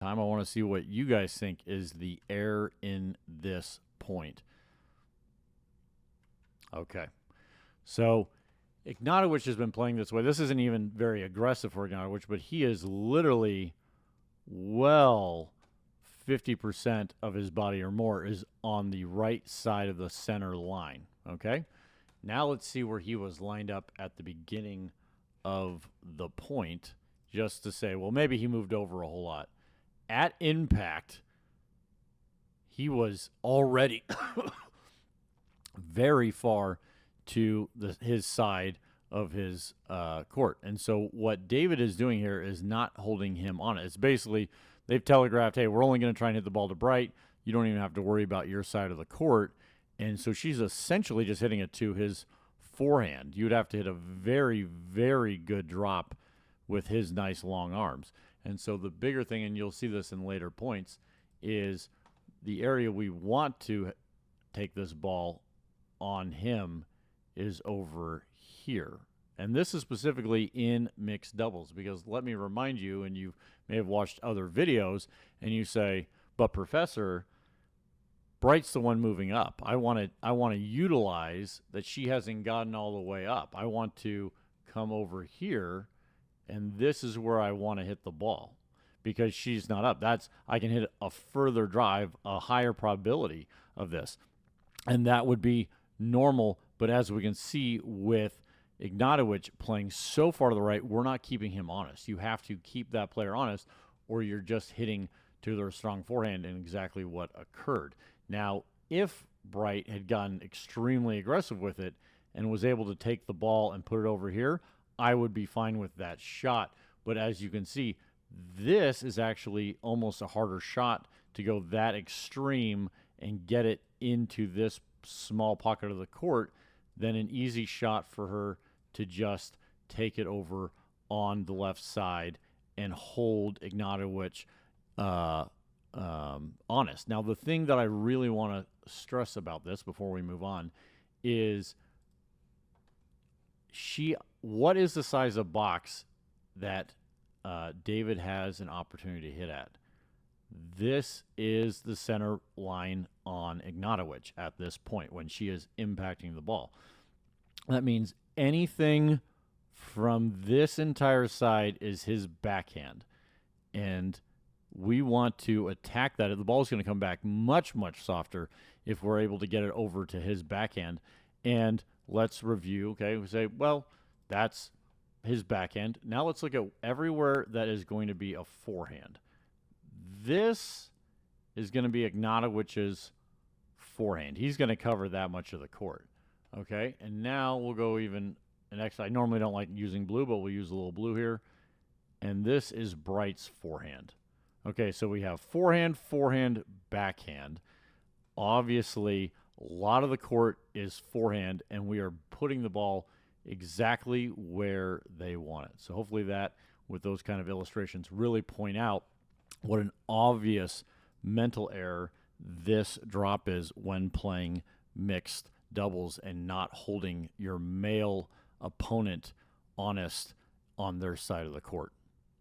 I want to see what you guys think is the error in this point. Okay. So Ignatowich has been playing this way. This isn't even very aggressive for Ignatowich, but he is literally 50% of his body or more is on the right side of the center line. Okay. Now let's see where he was lined up at the beginning of the point, just to say, well, maybe he moved over a whole lot. At impact, he was already very far to his side of his court. And so what David is doing here is not holding him on it. It's basically, they've telegraphed, hey, we're only going to try and hit the ball to Bright. You don't even have to worry about your side of the court. And so she's essentially just hitting it to his forehand. You'd have to hit a very, very good drop with his nice long arms. And so the bigger thing, and you'll see this in later points, is the area we want to take this ball on him is over here. And this is specifically in mixed doubles, because let me remind you, and you may have watched other videos, and you say, but Professor, Bright's the one moving up. I want to utilize that she hasn't gotten all the way up. I want to come over here, and this is where I want to hit the ball because she's not up. I can hit a further drive, a higher probability of this. And that would be normal, but as we can see with Ignatowich playing so far to the right, we're not keeping him honest. You have to keep that player honest, or you're just hitting to their strong forehand, and exactly what occurred. Now, if Bright had gotten extremely aggressive with it and was able to take the ball and put it over here, I would be fine with that shot. But as you can see, this is actually almost a harder shot to go that extreme and get it into this small pocket of the court than an easy shot for her to just take it over on the left side and hold Ignatowich honest. Now, the thing that I really want to stress about this before we move on is what is the size of box that David has an opportunity to hit at? This is the center line on Ignatowich at this point when she is impacting the ball. That means anything from this entire side is his backhand. And we want to attack that. The ball is going to come back much, much softer if we're able to get it over to his backhand. And let's review. Okay, we say, well, that's his backhand. Now let's look at everywhere that is going to be a forehand. This is going to be Ignatowich's forehand. He's going to cover that much of the court. Okay, and now we'll go even an extra. I normally don't like using blue, but we'll use a little blue here. And this is Bright's forehand. Okay, so we have forehand, forehand, backhand. Obviously, a lot of the court is forehand, and we are putting the ball exactly where they want it. So hopefully that, with those kind of illustrations, really point out what an obvious mental error this drop is when playing mixed doubles and not holding your male opponent honest on their side of the court.